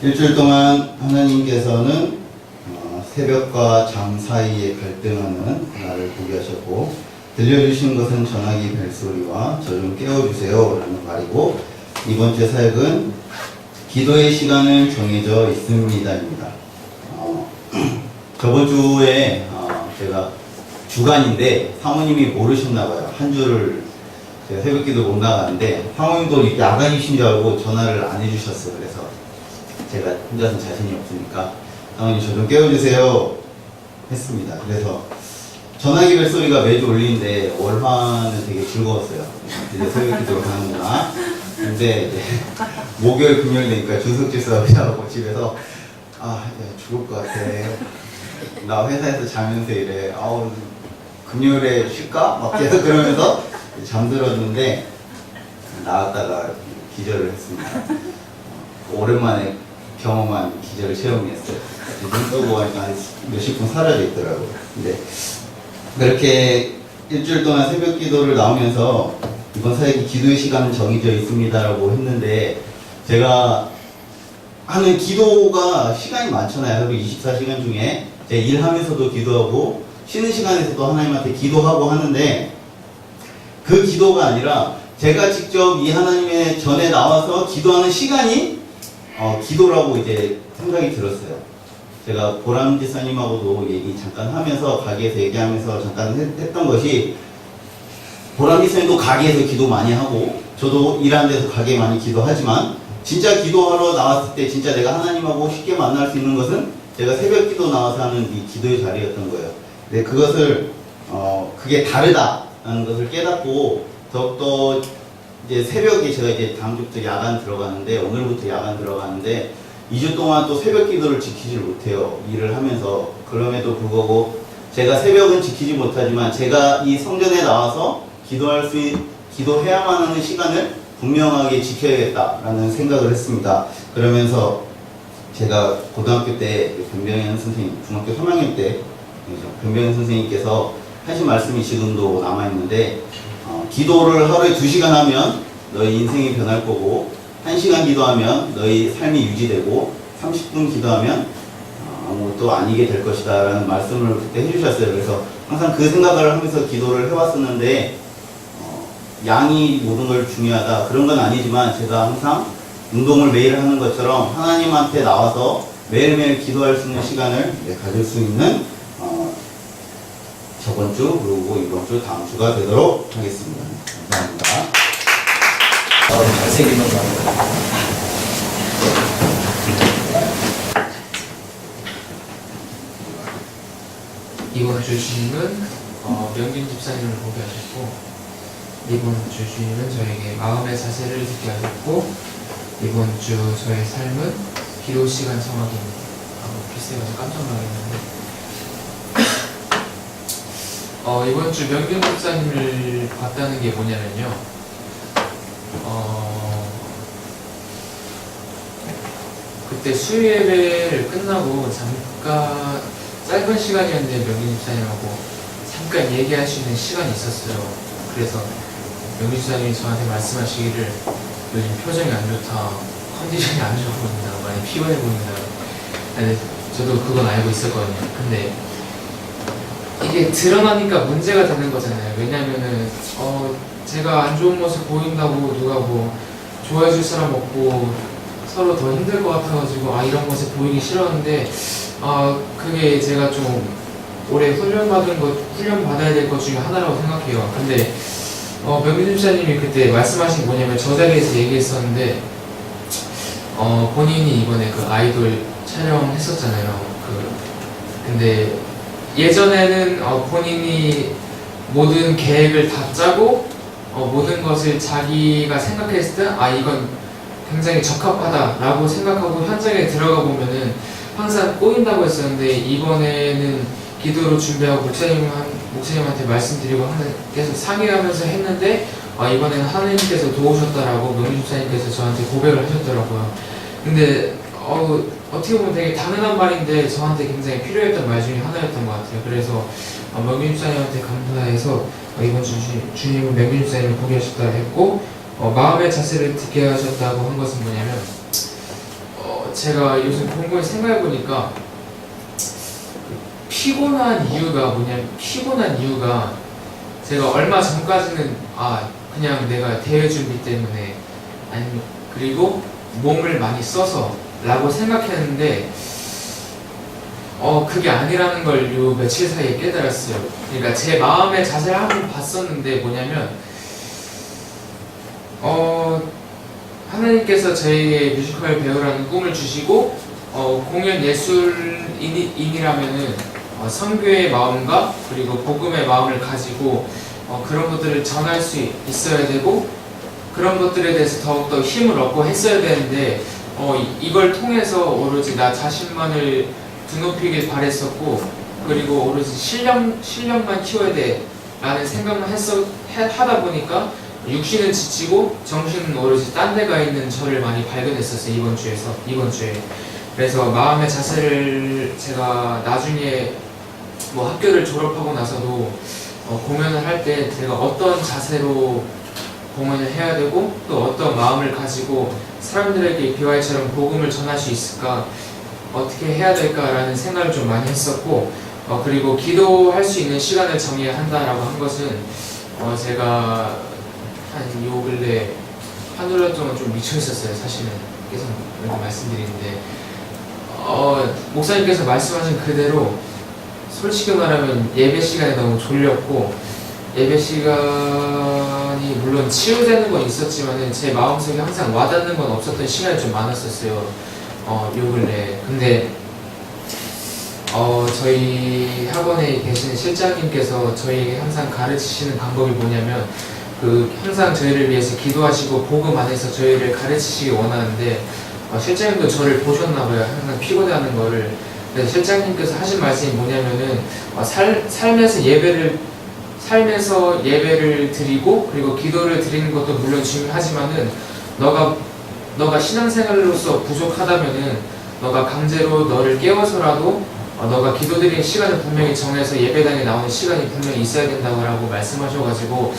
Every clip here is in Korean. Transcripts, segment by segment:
일주일 동안 하나님께서는 새벽과 잠 사이에 갈등하는 나를 보게 하셨고, 들려주신 것은 전화기 벨소리와 저 좀 깨워주세요 라는 말이고, 이번 주의 사역은 기도의 시간을 정해져 있습니다입니다. 저번 주에 제가 주간인데 사모님이 모르셨나봐요. 한 주를 제가 새벽 기도 못 나가는데 사모님도 야간이신 줄 알고 전화를 안 해주셨어요. 그래서 제가 혼자서 자신이 없으니까 사모님 저 좀 깨워주세요 했습니다. 그래서 전화기 벨소리가 매주 울리는데 월화는 되게 즐거웠어요. 이제 새벽 기도로 가는구나. 근데 이제 목요일 금요일 되니까 주석질서하고 집에서 야, 죽을 것 같아. 나 회사에서 자면서 이래. 금요일에 쉴까? 막 계속 그러면서 잠들었는데 나왔다가 기절을 했습니다. 오랜만에 경험한 기절 체험이었어요. 눈 뜨고 하니까 몇십 분 사라져 있더라고요. 근데 그렇게 일주일 동안 새벽 기도를 나오면서 이번 사역이 기도의 시간은 정해져 있습니다라고 했는데, 제가 하는 기도가 시간이 많잖아요. 하루 24시간 중에 제 일하면서도 기도하고 쉬는 시간에서도 하나님한테 기도하고 하는데, 그 기도가 아니라 제가 직접 이 하나님의 전에 나와서 기도하는 시간이 기도라고 이제 생각이 들었어요. 제가 보람 지사님하고도 얘기 잠깐 하면서 가게에서 얘기하면서 잠깐 했던 것이, 보람 지사님도 가게에서 기도 많이 하고 저도 일하는 데서 가게 많이 기도하지만, 진짜 기도하러 나왔을 때 진짜 내가 하나님하고 쉽게 만날 수 있는 것은 제가 새벽 기도 나와서 하는 이 기도의 자리였던 거예요. 근데 그것을 그게 다르다라는 것을 깨닫고, 더욱더 이제 새벽에 제가 이제 다음 주부터 야간 들어가는데, 오늘부터 야간 들어가는데 2주 동안 또 새벽 기도를 지키질 못해요. 일을 하면서. 그럼에도 불구하고 제가 새벽은 지키지 못하지만 제가 이 성전에 나와서 기도해야만 하는 시간을 분명하게 지켜야겠다라는 생각을 했습니다. 그러면서 제가 고등학교 때 변병현 선생님, 중학교 3학년 때 변병현 선생님께서 하신 말씀이 지금도 남아있는데, 기도를 하루에 2시간 하면 너희 인생이 변할 거고, 1시간 기도하면 너희 삶이 유지되고, 30분 기도하면 아무것도 아니게 될 것이다 라는 말씀을 그때 해주셨어요. 그래서 항상 그 생각을 하면서 기도를 해왔었는데, 양이 모든 걸 중요하다 그런 건 아니지만, 제가 항상 운동을 매일 하는 것처럼 하나님한테 나와서 매일매일 기도할 수 있는 시간을 가질 수 있는 저번 주 그리고 이번 주 다음 주가 되도록 하겠습니다. 감사합니다. 잘생긴 놈 이번 주 주님은 명균 집사님을 보게 하셨고, 이번 주 주님은 저에게 마음의 자세를 듣게 하셨고, 이번 주 저의 삶은 기도 시간 정하기입니다. 비슷해가지고 깜짝 놀랐는데 이번 주 명균 집사님을 봤다는 게 뭐냐면요, 그때 수요 예배를 끝나고 잠깐 짧은 시간이었는데 명균 집사님하고 잠깐 얘기할 수 있는 시간이 있었어요. 그래서 명균 집사님이 저한테 말씀하시기를 요즘 표정이 안 좋다, 컨디션이 안 좋아 보인다, 많이 피곤해 보인다. 근데 저도 그건 알고 있었거든요. 근데 이게 드러나니까 문제가 되는 거잖아요. 왜냐면은 제가 안 좋은 모습 보인다고 누가 뭐 좋아해 줄 사람 없고 서로 더 힘들 것 같아가지고 이런 모습 보이기 싫었는데, 그게 제가 좀 올해 훈련 받아야 될 것 중에 하나라고 생각해요. 근데 명균 집사님이 그때 말씀하신 게 뭐냐면, 저 자리에서 얘기했었는데, 본인이 이번에 그 아이돌 촬영했었잖아요. 근데 예전에는 본인이 모든 계획을 다 짜고 모든 것을 자기가 생각했을 때 이건 굉장히 적합하다라고 생각하고 현장에 들어가 보면은 항상 꼬인다고 했었는데, 이번에는 기도로 준비하고 목사님한테 말씀드리고 계속 상의하면서 했는데, 이번에는 하나님께서 도우셨다라고 명균 집사님께서 저한테 고백을 하셨더라고요. 근데 어떻게 보면 되게 당연한 말인데 저한테 굉장히 필요했던 말 중에 하나였던 것 같아요. 그래서 명균 집사님한테 감사해서 이번 주 주님은 명균 집사님을 보게 하셨다 했고, 마음의 자세를 듣게 하셨다고 한 것은 뭐냐면, 제가 요즘 곰곰이 생각해보니까 피곤한 이유가 제가 얼마 전까지는 그냥 내가 대회 준비 때문에 아니 그리고 몸을 많이 써서 라고 생각했는데 그게 아니라는 걸 요 며칠 사이에 깨달았어요. 그러니까 제 마음의 자세를 한번 봤었는데 뭐냐면 하나님께서 저에게 뮤지컬 배우라는 꿈을 주시고 공연 예술인이라면은 선교의 마음과 그리고 복음의 마음을 가지고 그런 것들을 전할 수 있어야 되고 그런 것들에 대해서 더욱더 힘을 얻고 했어야 되는데 이걸 통해서 오로지 나 자신만을 드높이길 바랬었고 그리고 오로지 실력만 키워야 돼 라는 생각만 하다 보니까 육신은 지치고 정신은 오로지 딴 데 가 있는 저를 많이 발견했었어요. 이번 주에. 그래서 마음의 자세를 제가 나중에 뭐 학교를 졸업하고 나서도 공연을 할 때 제가 어떤 자세로 공연을 해야 되고 또 어떤 마음을 가지고 사람들에게 BY처럼 복음을 전할 수 있을까 어떻게 해야 될까라는 생각을 좀 많이 했었고 그리고 기도할 수 있는 시간을 정해야 한다라고 한 것은 제가 한 요 근래 한두 달 동안 좀 미쳐 있었어요. 사실은 계속 이렇게 말씀드리는데 목사님께서 말씀하신 그대로 솔직히 말하면 예배 시간에 너무 졸렸고 예배 시간이 물론 치유되는 건 있었지만은 제 마음속에 항상 와닿는 건 없었던 시간이 좀 많았었어요. 요 근래. 근데 저희 학원에 계시는 실장님께서 저희에게 항상 가르치시는 방법이 뭐냐면 항상 저희를 위해서 기도하시고 복음 안에서 저희를 가르치시기 원하는데 실장님도 저를 보셨나봐요. 항상 피곤해하는 거를. 근데 실장님께서 하신 말씀이 뭐냐면은 삶에서 예배를 드리고 그리고 기도를 드리는 것도 물론 중요하지만은 너가 신앙생활로서 부족하다면은 너가 강제로 너를 깨워서라도 너가 기도드리는 시간을 분명히 정해서 예배당에 나오는 시간이 분명히 있어야 된다고 말씀하셔가지고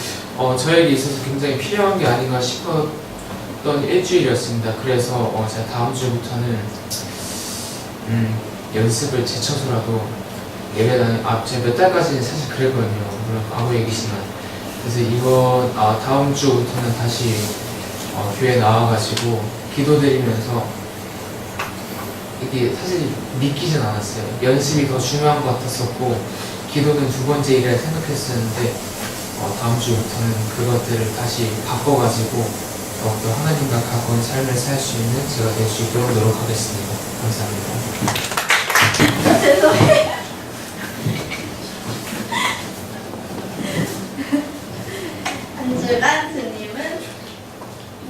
저에게 있어서 굉장히 필요한 게 아닌가 싶었던 일주일이었습니다. 그래서 제가 다음 주부터는 연습을 제쳐서라도 예배당에 제가 몇 달까지는 사실 그랬거든요. 물론 과거 얘기지만 그래서 다음 주부터는 다시 교회 나와가지고 기도드리면서 이게 사실 믿기진 않았어요. 연습이 더 중요한 것 같았었고 기도는 두 번째 일이라 생각했었는데 다음 주부터는 그것들을 다시 바꿔가지고 더욱더 하나님과 가까운 삶을 살 수 있는 제가 될 수 있도록 노력하겠습니다. 감사합니다. 죄송해요. 한 주간 주님은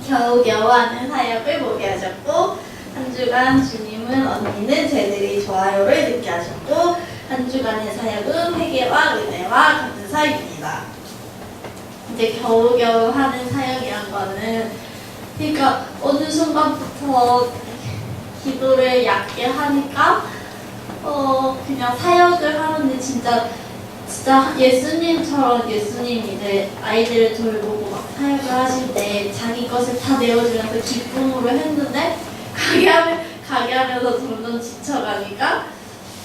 겨우겨우 하는 사역을 보게 하셨고 한 주간 주님은 언니는 쟤들이 좋아요를 듣게 하셨고 한 주간의 사역은 회개와 은혜와 감사입니다. 이제 겨우겨우 하는 사역이란 거는 그러니까 어느 순간부터 기도를 얕게 하니까 그냥 사역을 하는데 진짜 예수님처럼 예수님이 이제 아이들을 돌보고 막 사역을 하실 때 자기 것을 다 내어주면서 기쁨으로 했는데 가게 하면서 점점 지쳐가니까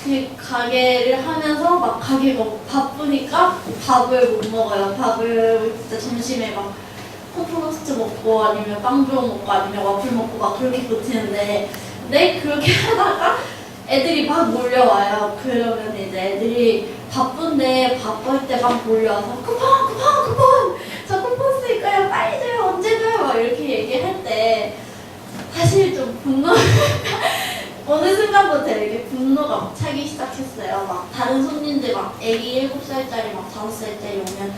그 가게를 하면서 막 가게가 바쁘니까 밥을 못 먹어요. 밥을 진짜 점심에 막 콘프로스트 먹고 아니면 빵주워 먹고 아니면 와플 먹고 막 그렇게 버티는데 근데 그렇게 하다가 애들이 막 몰려와요. 그러면 이제 애들이 바쁜데 바쁠 때 막 몰려와서 쿠폰 저 쿠폰 쓸 거예요. 빨리 줘요. 언제 줘요. 막 이렇게 얘기할 때 사실 좀 어느 순간부터 이렇게 분노가 막 차기 시작했어요. 막 다른 손님들 막 애기 7살짜리 막 5살짜리 오면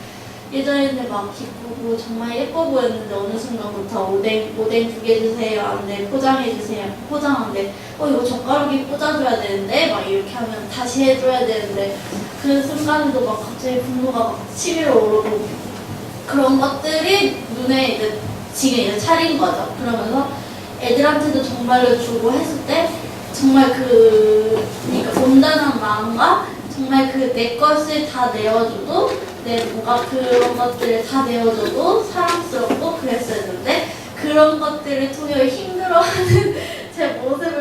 예전에는 막 기쁘고 정말 예뻐 보였는데 어느 순간부터 오뎅 2개 주세요. 안돼 포장해 주세요. 포장하는데 이거 젓가락이 꽂아줘야 되는데 막 이렇게 하면 다시 해줘야 되는데 그 순간에도 막 갑자기 분노가 막 치밀어 오르고 그런 것들이 눈에 이제 지금 이제 차린 거죠. 그러면서 애들한테도 정말로 주고 했을 때 정말 그러니까 온단한 마음과 정말 내 것을 다 내어줘도 뭔가 그런 것들을 다 내어줘도 사랑스럽고 그랬었는데 그런 것들을 통해 힘들어하는 제 모습을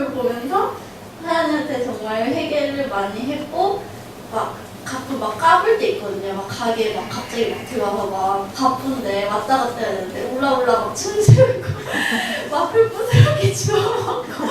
집사님한테 정말 회개를 많이 했고 막 가끔 막 까불 때 있거든요. 막 가게에 막 갑자기 막 들어가서 막 바쁜데 왔다 갔다 해야 되는데 올라 막 춤추고 막 뿔뿔하게 주워먹고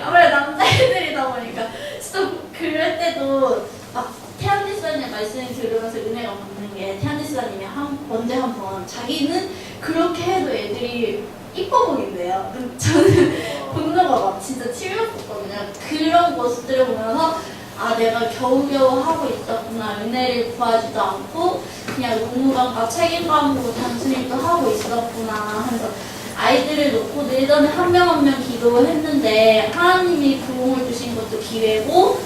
아무래도 남자애들이다 보니까 진짜 그럴 때도 막 태연 집사님 말씀 들으면서 은혜가 받는 게 태연 집사님이 언제 한번 자기는 그렇게 해도 애들이 이뻐 보인대요. 저는 분노가 막 진짜 치밀었었거든요. 그런 모습들을 보면서 아 내가 겨우겨우 하고 있었구나. 은혜를 구하지도 않고 그냥 의무감과 책임감으로 단순히 또 하고 있었구나 하면서 아이들을 놓고 늘 전에 한 명 한 명 기도했는데 하나님이 부흥을 주신 것도 기회고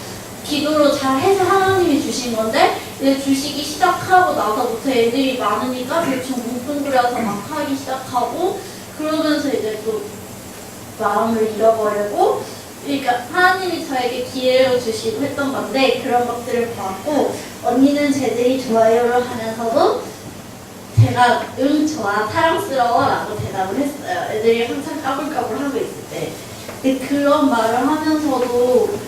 기도로 잘 해서 하나님이 주신 건데 이제 주시기 시작하고 나서부터 애들이 많으니까 대충 뭉뚱그려서 막 하기 시작하고 그러면서 이제 또 마음을 잃어버리고 그러니까 하나님이 저에게 기회를 주시고 했던 건데 그런 것들을 보았고 언니는 쟤들이 좋아요를 하면서도 제가 응 좋아 사랑스러워 라고 대답을 했어요. 애들이 항상 까불까불하고 있을 때 근데 그런 말을 하면서도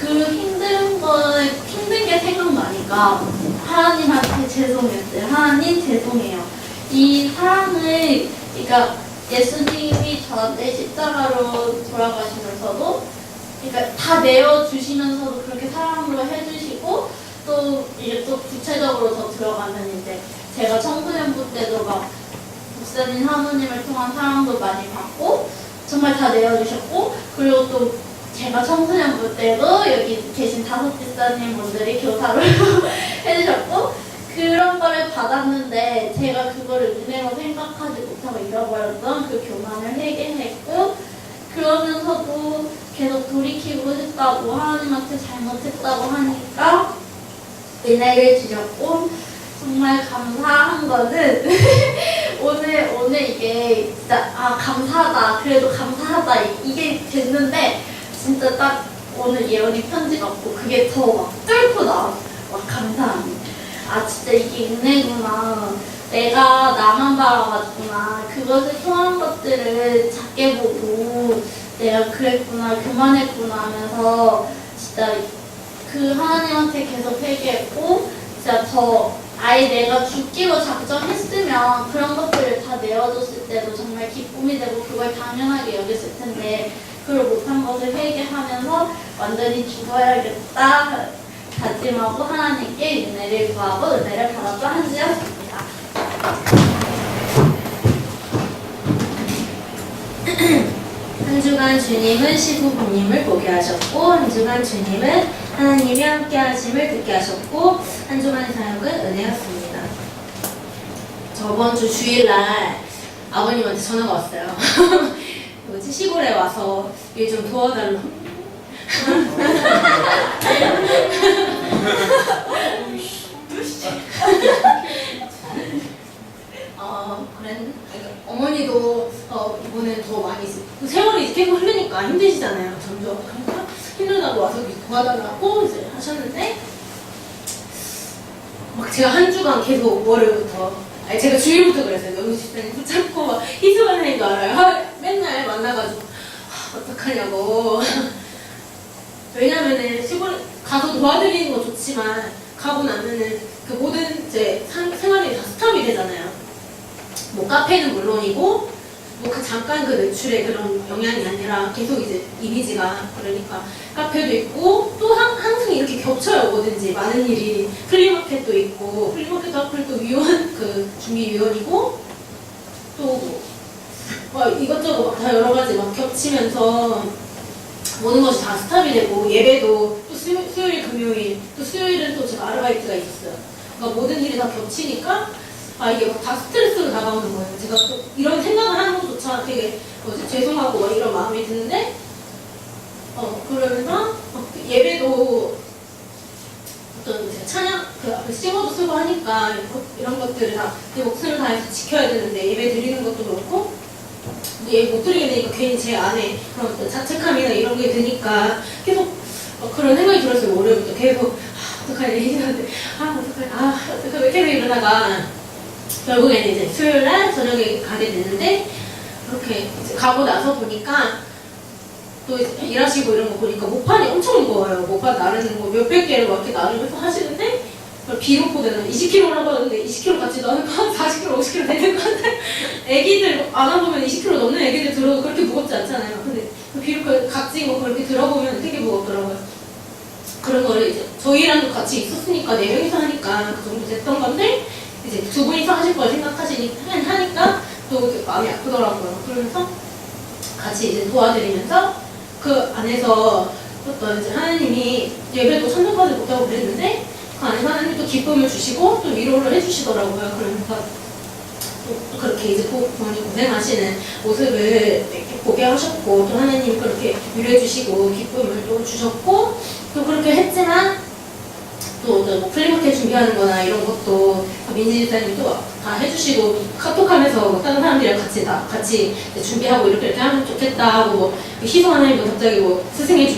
그 힘든 게 생각나니까 하나님한테 죄송했어요. 하나님 죄송해요. 이 사랑을 그러니까 예수님이 저한테 십자가로 돌아가시면서도 그러니까 다 내어주시면서도 그렇게 사랑으로 해주시고 또 이제 또 구체적으로 더 들어가면 이제 제가 청소년부 때도 막 목사님 사모님을 통한 사랑도 많이 받고 정말 다 내어주셨고 그리고 또 제가 청소년부 때도 여기 계신 5 집사님 분들이 교사로 해주셨고 그런 거를 받았는데 제가 그거를 은혜로 생각하지 못하고 잃어버렸던 그 교만을 회개했고 그러면서도 계속 돌이키고 싶다고 하나님한테 잘못했다고 하니까 은혜를 주셨고 정말 감사한 거는 오늘 이게 진짜 아 감사하다 그래도 감사하다 이게 됐는데 진짜 딱 오늘 예언이 편지 받고 그게 더 막 뚫고 나왔어. 와 감사합니다. 아 진짜 이게 은혜구나. 내가 나만 바라봤구나. 그것을 통한 것들을 작게 보고 내가 그랬구나 교만했구나 하면서 진짜 그 하나님한테 계속 회개했고 진짜 더 아예 내가 죽기로 작정했으면 그런 것들을 다 내어줬을 때도 정말 기쁨이 되고 그걸 당연하게 여겼을 텐데 그걸 못한 것을 회개하면서 완전히 죽어야겠다 다짐하고 하나님께 은혜를 구하고 은혜를 받았던 한 주였습니다. 한 주간 주님은 시부모님을 보게 하셨고 한 주간 주님은 하나님이 함께 하심을 듣게 하셨고 한 주간의 사역은 은혜였습니다. 저번 주 주일날 아버님한테 전화가 왔어요. 뭐지 시골에 와서 일 좀 도와달라고. 그랬는데 어머니도 이번에 더 많이 세월이 계속 흐르니까 힘드시잖아요. 점점 그러니까 힘들다고 와서 도와달라고 이제 하셨는데 막 제가 한 주간 계속 월요일부터 제가 주일부터 그랬어요. 너무 집사님 붙잡고 막 희소한 애인 줄 알아요. 맨날 만나가지고 어떡하냐고. 왜냐면은 시골 가서 도와드리는 거 좋지만 가고 나면은 그 모든 이제 생활이 다 스탑이 되잖아요. 뭐 카페는 물론이고 뭐 그 잠깐 그 매출의 그런 영향이 아니라 계속 이제 이미지가 그러니까 카페도 있고 또 항상 이렇게 겹쳐요. 뭐든지 많은 일이 플리마켓도 있고 플리마켓 앞을 또 위원 그 준비위원이고 또 뭐 이것저것 막 다 여러 가지 막 겹치면서 모든 것이 다 스탑이 되고 예배도 또 수요일 금요일 또 수요일은 또 제가 아르바이트가 있었어요. 그러니까 모든 일이 다 겹치니까 아 이게 다 스트레스로 다가오는 거예요. 제가 또 이런 생각을 하는 것조차 되게 죄송하고 막 이런 마음이 드는데 그러면서 예배도 어떤 찬양 그 앞에 싱어도 쓰고 하니까 이런 것들을 다 제 목숨을 다해서 지켜야 되는데 예배 드리는 것도 그렇고 예배 못 드리게 되니까 괜히 제 안에 그런 어떤 자책감이나 이런 게 드니까 계속 그런 생각이 들었어요. 월요일부터 계속 어떡하지 어떡하지 계속 이러다가 결국에는 이제 수요일날 저녁에 가게 됐는데 그렇게 이제 가고 나서 보니까 또 이제 일하시고 이런 거 보니까 목판이 엄청 무거워요. 목판 나르는 거 몇백 개를 막 이렇게 나르면서 하시는데 비료포대는 20kg라고 하는데 20kg 같이 넣으면 한 40kg, 50kg 되는 것 같아. 애기들 안아보면 20kg 넘는 애기들 들어도 그렇게 무겁지 않잖아요. 근데 그 비료 각진 거 그렇게 들어보면 되게 무겁더라고요. 그런 거를 이제 저희랑도 같이 있었으니까 4명이서 하니까 그 정도 됐던 건데 이제 2분이서 하실 걸 하니까 또 마음이 아프더라고요. 그러면서 같이 이제 도와드리면서 그 안에서 어떤 이제 하나님이 예배도 천정까지 못하고 그랬는데 그 안에서 하나님이 또 기쁨을 주시고 또 위로를 해주시더라고요. 그러면서 또 그렇게 이제 부모님 고생하시는 모습을 이렇게 보게 하셨고 또 하나님이 그렇게 위로해 주시고 기쁨을 또 주셨고 또 그렇게 했지만 또 뭐 플리마켓 준비하는 거나 이런 것도 민지 집사님이 또 다 해주시고 카톡하면서 뭐 다른 사람들이랑 같이 준비하고 이렇게 하면 좋겠다 하고 뭐 희성 하나님도 갑자기 뭐 스승의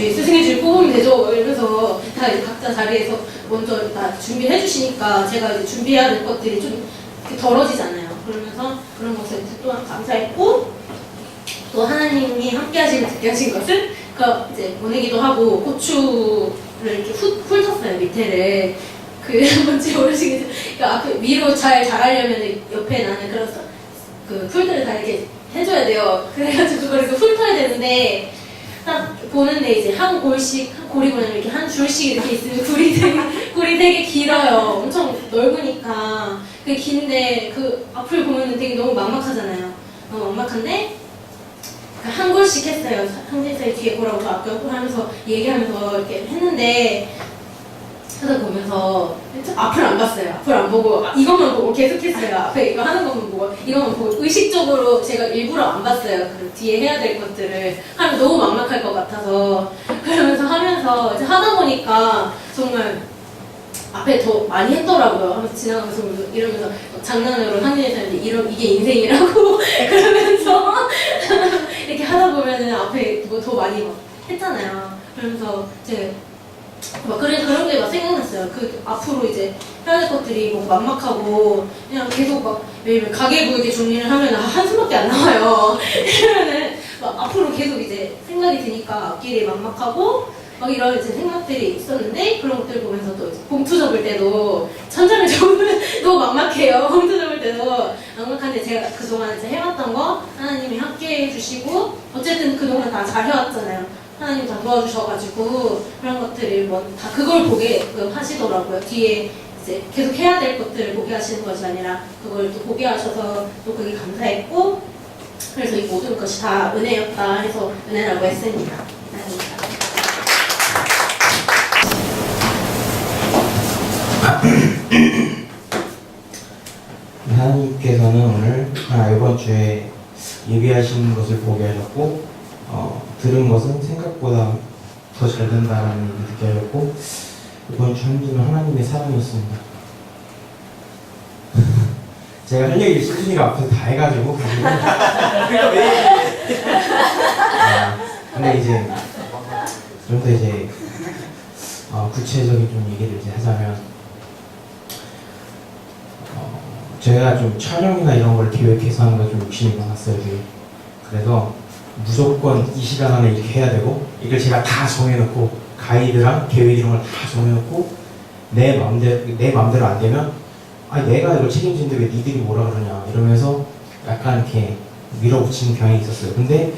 줄 뽑으면 되죠 뭐 이러면서 다 이제 각자 자리에서 먼저 다 준비해 주시니까 제가 이제 준비해야 될 것들이 좀 덜어지잖아요. 그러면서 그런 것에 또한 감사했고 또 하나님이 듣게 하신 것은 그 이제 보내기도 하고 고추를 이렇게 훑었어요 밑에를. 그 뭔지 모르시겠어요. 그 앞에 위로 잘 자라려면 옆에 나는 그런 그 풀들을 다 이렇게 해줘야 돼요. 그래가지고 그걸 이렇게 훑어야 되는데 딱 보는데 이제 한 고리 보면 이렇게 한 줄씩 이렇게 있으면 굴이 되게 길어요. 엄청 넓으니까 그 긴데 그 앞을 보면 되게 너무 막막하잖아요. 너무 막막한데 한 골씩 했어요. 상진사의 뒤에 보라고 앞에 하면서 얘기하면서 이렇게 했는데 찾아보면서 앞을 안 봤어요. 앞을 안 보고 이것만 보고 계속했어요. 앞에 이거 하는 것만 보고 이것만 보고 의식적으로 제가 일부러 안 봤어요. 그 뒤에 해야 될 것들을 하면 너무 막막할 것 같아서 그러면서 하면서 이제 하다 보니까 정말 앞에 더 많이 했더라고요. 하면서 지나가면서 이러면서 장난으로 상진에서 이게 인생이라고 그러면서 이렇게 하다 보면은 앞에 뭐 더 많이 막 했잖아요. 그러면서 이제 막 그런 게 막 생각났어요. 그 앞으로 이제 해야 될 것들이 뭐 막막하고 그냥 계속 막 매일 가계부 이렇게 정리를 하면 한숨밖에 안 나와요. 이러면은 막 앞으로 계속 이제 생각이 드니까 앞길이 막막하고 막 이런 이제 생각들이 있었는데 그런 것들 보면서 또 이제 봉투 접을 때도 천장을 접으면 너무 막막해요. 봉투 접을 때도 막막한데 제가 그동안 이제 해왔던 거 하나님이 함께 해주시고 어쨌든 그동안 다 잘 해왔잖아요. 하나님 다 도와주셔가지고 그런 것들을 뭐 다 그걸 보게 하시더라고요. 뒤에 이제 계속 해야 될 것들을 보게 하시는 것이 아니라 그걸 또 보게 하셔서 또 그게 감사했고 그래서 이 모든 것이 다 은혜였다 해서 은혜라고 했습니다. 하나님께서는 오늘 이번 주에 예배하시는 것을 보게 하셨고 들은 것은 생각보다 더 잘 된다는 얘기 듣게 하셨고 이번 주 한 주는 하나님의 사랑이었습니다. 제가 할 얘기 수준이가 앞에서 다 해가지고 근데 이제 좀 더 이제 구체적인 좀 얘기를 이제 하자면 제가 좀 촬영이나 이런 걸 기획해서 하는 거 좀 욕심이 많았어요. 그래서 무조건 이 시간 안에 이렇게 해야 되고 이걸 제가 다 정해놓고 가이드랑 계획 이런 걸 다 정해놓고 내 마음대로 안 되면 내가 이걸 책임지는데 왜 니들이 뭐라 그러냐 이러면서 약간 이렇게 밀어붙이는 경향이 있었어요. 근데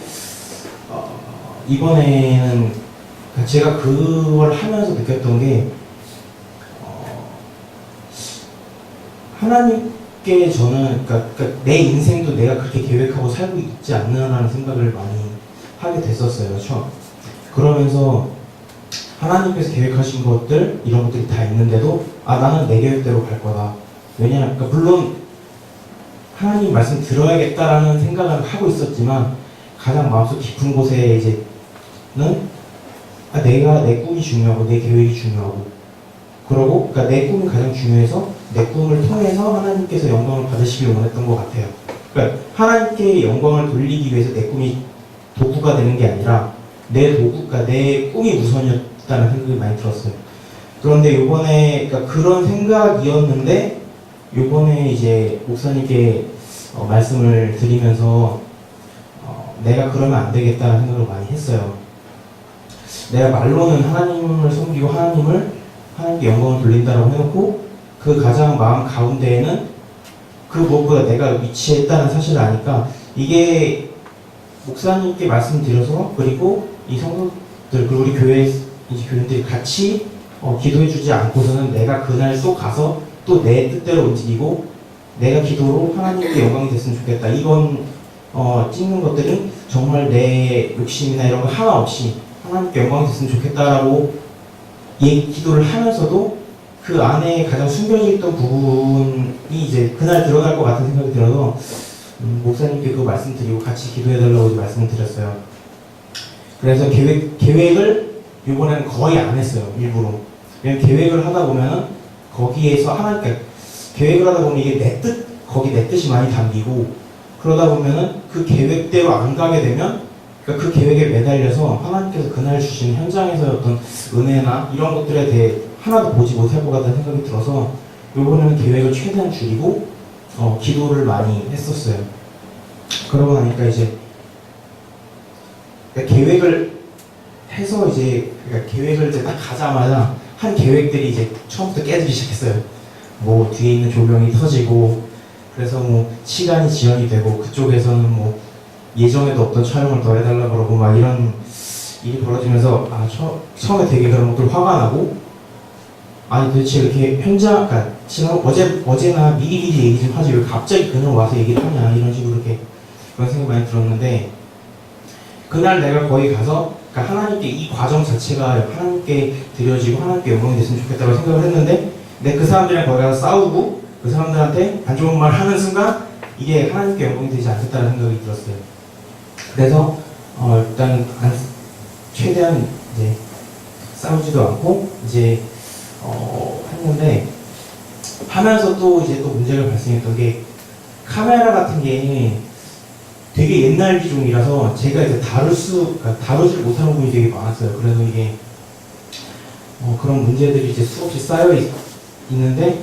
이번에는 제가 그걸 하면서 느꼈던 게 하나님께 저는 그러니까 내 인생도 내가 그렇게 계획하고 살고 있지 않나라는 생각을 많이 하게 됐었어요. 처음. 그러면서 하나님께서 계획하신 것들 이런 것들이 다 있는데도 나는 내 계획대로 갈 거다. 왜냐하면 그러니까 물론 하나님 말씀 들어야겠다라는 생각을 하고 있었지만 가장 마음속 깊은 곳에 이제는 내가 내 꿈이 중요하고 내 계획이 중요하고 그러고 그러니까 내 꿈이 가장 중요해서 내 꿈을 통해서 하나님께서 영광을 받으시길 원했던 것 같아요. 그러니까 하나님께 영광을 돌리기 위해서 내 꿈이 도구가 되는 게 아니라 그러니까 내 꿈이 우선이었다는 생각이 많이 들었어요. 그런데 요번에 그러니까 그런 생각이었는데 요번에 이제 목사님께 말씀을 드리면서 내가 그러면 안 되겠다는 생각을 많이 했어요. 내가 말로는 하나님을 섬기고 하나님께 영광을 돌린다라고 해놓고 그 가장 마음 가운데에는 그 무엇보다 내가 위치했다는 사실을 아니까 이게 목사님께 말씀드려서 그리고 이 성도들 그리고 우리 교회 이제 교인들이 같이 기도해주지 않고서는 내가 그날 또 가서 또 내 뜻대로 움직이고 내가 기도로 하나님께 영광이 됐으면 좋겠다. 이번 찍는 것들은 정말 내 욕심이나 이런 거 하나 없이 하나님께 영광이 됐으면 좋겠다라고 기도를 하면서도 그 안에 가장 숨겨져 있던 부분이 이제 그날 드러날 것 같은 생각이 들어서 목사님께 그 말씀드리고 같이 기도해달라고 이제 말씀을 드렸어요. 그래서 계획을 이번에는 거의 안 했어요. 일부러. 왜냐면 계획을 하다 보면은 거기에서 계획을 하다 보면 이게 거기 내 뜻이 많이 담기고 그러다 보면은 그 계획대로 안 가게 되면 그러니까 그 계획에 매달려서 하나님께서 그날 주신 현장에서 어떤 은혜나 이런 것들에 대해 하나도 보지 못할 것 같다는 생각이 들어서 이번에는 계획을 최대한 줄이고 기도를 많이 했었어요. 그러고 나니까 이제 그러니까 계획을 해서 그러니까 계획을 이제 딱 가자마자 한 계획들이 이제 처음부터 깨지기 시작했어요. 뭐 뒤에 있는 조명이 터지고 그래서 뭐 시간이 지연이 되고 그쪽에서는 뭐 예정에도 없던 촬영을 더 해달라 그러고 막 이런 일이 벌어지면서 처음에 되게 그런 것들 화가 나고 아니 도대체 이렇게 그러니까 지난 어제나 미리미리 얘기 좀 하지 왜 갑자기 그냥 와서 얘기를 하냐 이런 식으로 이렇게 그런 생각이 많이 들었는데 그날 내가 거기 가서 그러니까 하나님께 이 과정 자체가 하나님께 드려지고 하나님께 영광이 됐으면 좋겠다고 생각을 했는데 근데 그 사람들이랑 거기 가서 싸우고 그 사람들한테 안 좋은 말 하는 순간 이게 하나님께 영광이 되지 않겠다는 생각이 들었어요. 그래서 일단 최대한 이제 싸우지도 않고 이제 했는데 하면서 또 문제가 발생했던 게 카메라 같은 게 되게 옛날 기종이라서 제가 이제 다루지 못하는 부분이 되게 많았어요. 그래서 이게 그런 문제들이 이제 수없이 쌓여 있는데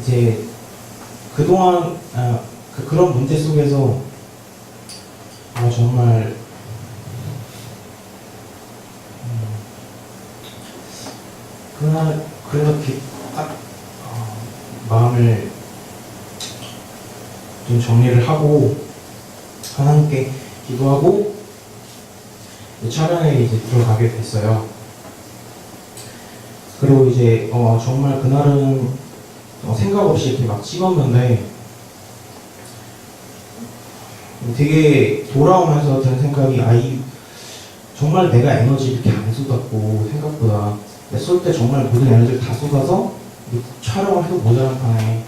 이제 그동안 그런 문제 속에서 정말 그날 그렇게 딱 마음을 좀 정리를 하고 하나님께 기도하고 촬영에 이제 들어가게 됐어요. 그리고 이제 정말 그날은 생각 없이 이렇게 막 찍었는데 되게 돌아오면서 든 생각이 정말 내가 에너지 이렇게 안 쏟았고 생각보다 쏠 때 정말 모든 에너지를 다 쏟아서 촬영을 해도 모자란 판에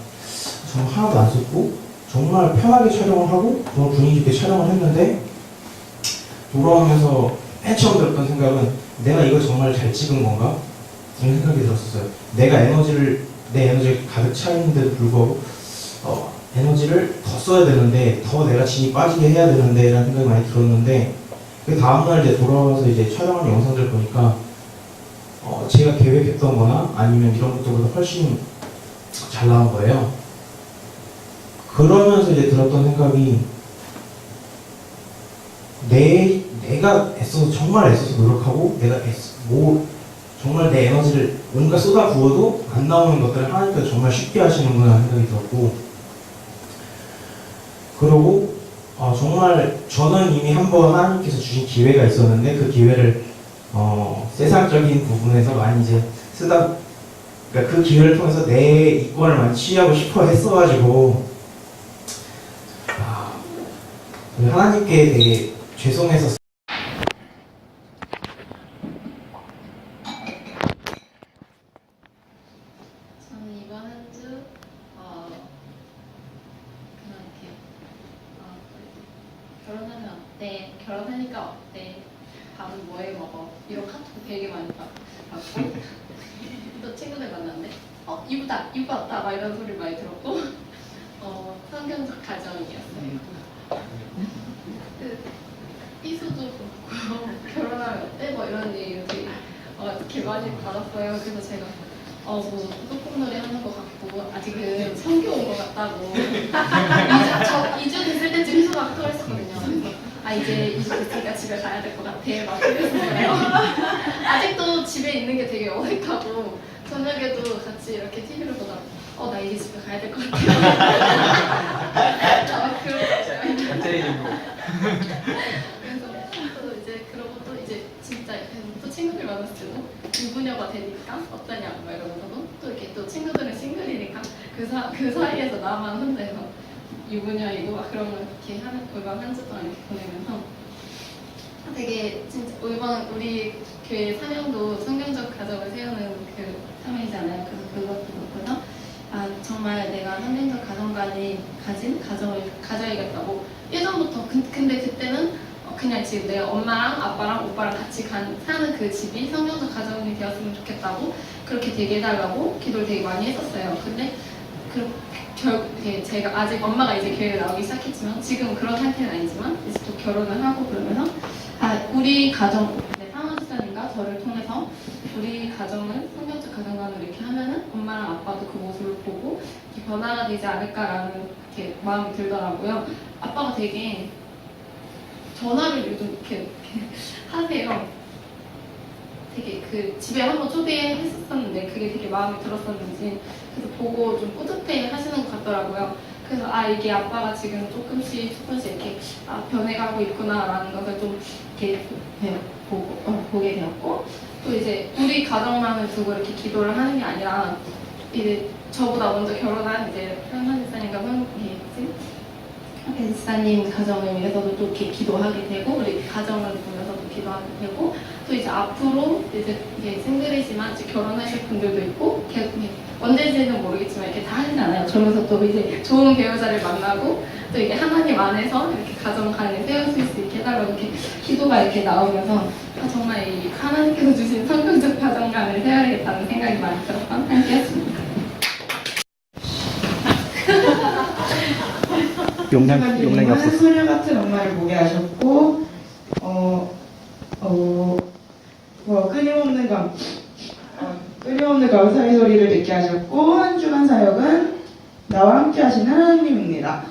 정말 하나도 안 쏟고 정말 편하게 촬영을 하고 정말 분위기 있게 촬영을 했는데 돌아오면서 맨 처음 들었던 생각은 내가 이걸 정말 잘 찍은 건가? 이런 생각이 들었었어요. 내 에너지가 가득 차 있는데도 불구하고 에너지를 더 써야 되는데 더 내가 진이 빠지게 해야 되는데 라는 생각이 많이 들었는데 그 다음날 이제 돌아와서 이제 촬영한 영상들 보니까 제가 계획했던 거나 아니면 이런 것들보다 훨씬 잘 나온 거예요. 그러면서 이제 들었던 생각이 내가 정말 애써서 노력하고 정말 내 에너지를 뭔가 쏟아 부어도 안 나오는 것들을 하나님께서 정말 쉽게 하시는구나 생각이 들었고 그리고 정말 저는 이미 한번 하나님께서 주신 기회가 있었는데 그 기회를 세상적인 부분에서 많이 이제 그러니까 그 기회를 통해서 내 이권을 많이 취하고 싶어 했어가지고 하나님께 되게 죄송해서 저는 이번 한 주 그냥 이렇게 결혼하면 어때? 결혼하니까 어때? 밥은 뭐 해 먹어? 이런 카톡 되게 많이 받고 또 친구들 만났는데 이쁘다 왔다 막 이런 소리 많이 들었고 성경적 가정이었어요. 삐수도 그렇고 결혼하면 어때? 뭐 이런 얘기를 되게 이렇게 많이 받았어요. 그래서 제가 뭐 소꿉놀이 하는 것 같고 아직은 성교 온 것 같다고 2주 됐을 때쯤 희소가 토했었거든요. 그래서 이제 20대니까 집에 가야 될 것 같아 막 이랬어요. 아직도 집에 있는 게 되게 어색하고 저녁에도 같이 이렇게 TV를 보다 나 이제 집에 가야 될 것 같아. 막 그러고 갑자기 좀 그래서 또 이제 그러고 또 이제 진짜 또 친구들 만났을 때도 유부녀가 되니까 어떠냐 막 이러면서도 또 이렇게 또 친구들은 싱글이니까 그 사이에서 나만 혼자서 유부녀이고 막 그런 걸 이렇게 이번 한 주 동안 이렇게 보내면서 되게 진짜 이번 우리 교회 사명도 성경적 가정을 세우는 그 사명이잖아요. 그래서 그것도 보고서 정말 내가 성경적 가정관이 가진 가정을 가져야겠다고 예전부터 근데 그때는 그냥 지금 내가 엄마랑 아빠랑 오빠랑 같이 사는 그 집이 성경적 가정이 되었으면 좋겠다고 그렇게 되게 해달라고 기도를 되게 많이 했었어요. 근데 결국에 제가 아직 엄마가 이제 교회에 나오기 시작했지만 지금 그런 상태는 아니지만 이제 또 결혼을 하고 그러면서 우리 가정 사무지사님과 저를 통해서 우리 가정을 성경적 가정관으로 이렇게 하면은 엄마랑 아빠도 그 모습을 보고 이렇게 변화가 되지 않을까라는 이렇게 마음이 들더라고요. 아빠가 되게 전화를 요즘 이렇게 하세요. 되게 그 집에 한번 초대했었는데 그게 되게 마음에 들었었는지 그래서 보고 좀 뿌듯해 하시는 것 같더라고요. 그래서 이게 아빠가 지금 조금씩 이렇게 변해가고 있구나라는 것을 좀 이렇게 보게 되었고 또 이제 우리 가정만을 두고 이렇게 기도를 하는 게 아니라 이제 저보다 먼저 결혼한 이제 현선 지사님과 지사님 가정을 위해서도 또 이렇게 기도하게 되고 우리 가정을 보면서도 기도하게 되고 또 이제 앞으로 이제 이게 싱글이지만 이제 결혼하실 분들도 있고 언제지는 모르겠지만 이렇게 다 하시잖아요. 그러면서 또 이제 좋은 배우자를 만나고 또 이게 하나님 안에서 이렇게 가정관을 세우실 수 있게 해달라고 이렇게 기도가 이렇게 나오면서 정말 이 하나님께서 주신 성경적 가정관을 세워야겠다는 생각이 많이 들어서 함께했습니다. 용량이 없었어. 소녀 같은 엄마를 보게 하셨고, 끊임없는 감사의 소리를 듣게 하셨고, 한 주간 사역은 나와 함께 하시는 하나님입니다.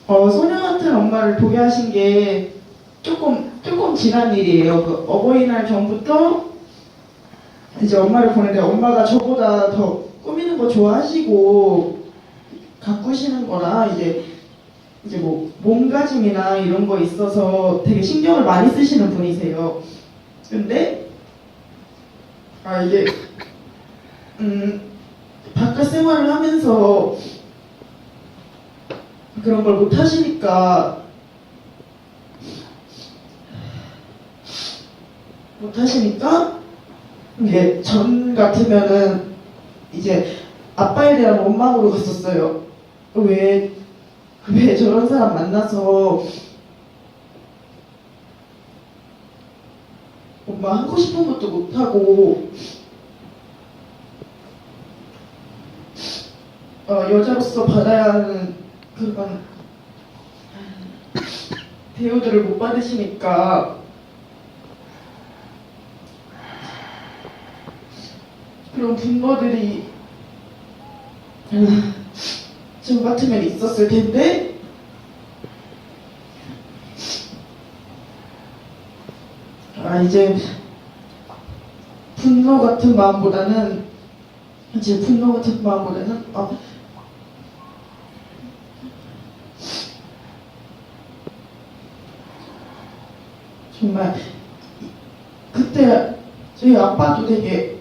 소녀 같은 엄마를 보게 하신 게 조금 지난 일이에요. 그 어버이날 전부터 이제 엄마를 보는데 엄마가 저보다 더 꾸미는 거 좋아하시고 가꾸시는 거나 이제 뭐 몸가짐이나 이런 거 있어서 되게 신경을 많이 쓰시는 분이세요. 근데 이게 바깥 생활을 하면서 그런 걸 못 하시니까 이게 전 같으면은 이제 아빠에 대한 원망으로 갔었어요. 왜 저런 사람 만나서 엄마 하고 싶은 것도 못하고 여자로서 받아야 하는 그런 대우들을 못 받으시니까 그런 분노들이 저 같으면 있었을 텐데 이제 분노 같은 마음보다는 정말 그때 저희 아빠도 되게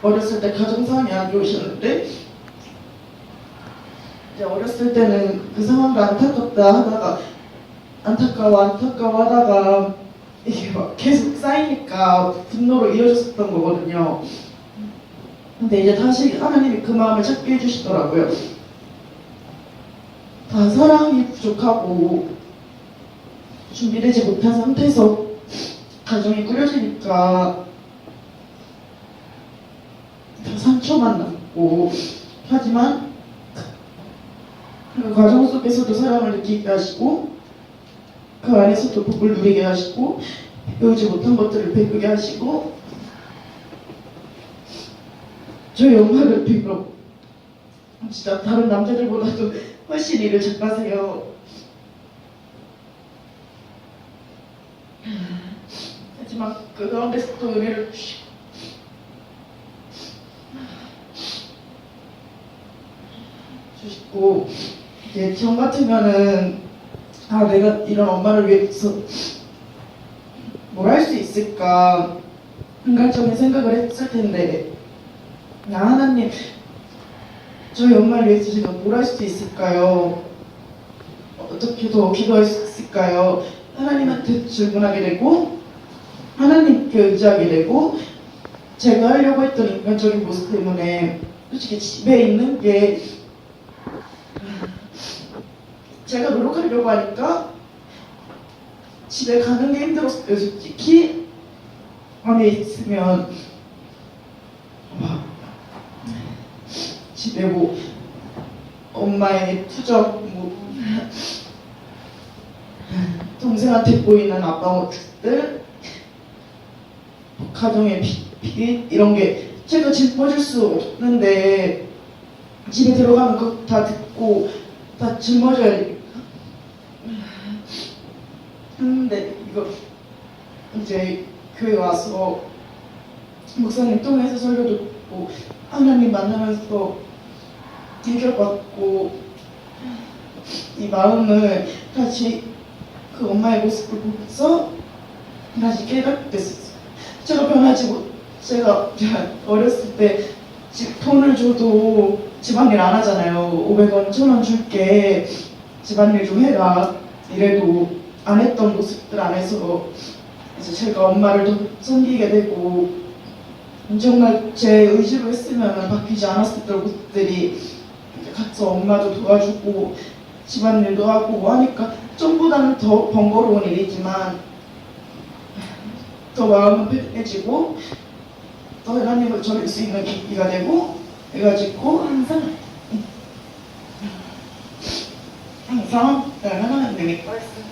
어렸을 때 가정상이 안 좋으셨는데 이제 어렸을 때는 그 상황도 안타까워하다가 이게 막 계속 쌓이니까 분노로 이어졌었던 거거든요. 근데 이제 다시 하나님이 그 마음을 찾게 해주시더라고요. 다 사랑이 부족하고 준비되지 못한 상태에서 가정이 꾸려지니까 다 상처만 남고 하지만 그 과정 속에서도 사랑을 느끼게 하시고 그 안에서도 복을 누리게 하시고 배우지 못한 것들을 배우게 하시고 저희 엄마를 비록 진짜 다른 남자들보다도 훨씬 일을 잘하세요. 하지만 그 가운데서 또 은혜를 주시고 이제 전 같으면은 내가 이런 엄마를 위해서 뭘 할 수 있을까 인간적인 생각을 했을 텐데 하나님 저희 엄마를 위해서 제가 뭘 할 수 있을까요? 어떻게 더 기도할 수 있을까요? 하나님한테 질문하게 되고 하나님께 의지하게 되고 제가 하려고 했던 인간적인 모습 때문에 솔직히 집에 있는 게 제가 노력하려고 하니까 집에 가는 게 힘들었어요. 솔직히 안에 있으면 집에 뭐 엄마의 투정 동생한테 보이는 아빠 모습들 가정의 비리 이런 게 제가 짚어줄 수 없는데 집에 들어가면 거 다 듣고 다 짊어져야 되니까 했는데 이거 이제 교회 와서 목사님 통해서 설교 듣고 하나님 만나면서 해결받고 이 마음을 다시 그 엄마의 모습을 보면서 다시 깨닫게 됐었어요. 제가 변하지 못, 제가 어렸을 때 돈을 줘도 집안일 안 하잖아요. 500원, 1000원 줄게 집안일 좀 해라 이래도 안 했던 모습들 안에서 이제 제가 엄마를 더 섬기게 되고 정말 제 의지로 했으면 바뀌지 않았었던 모습들이 이제 가서 엄마도 도와주고 집안일도 하고 하니까 전보다는 더 번거로운 일이지만 더 마음은 편해지고 더 하나님을 전할 수 있는 계기가 되고 해가지고 항상 하나님의 말씀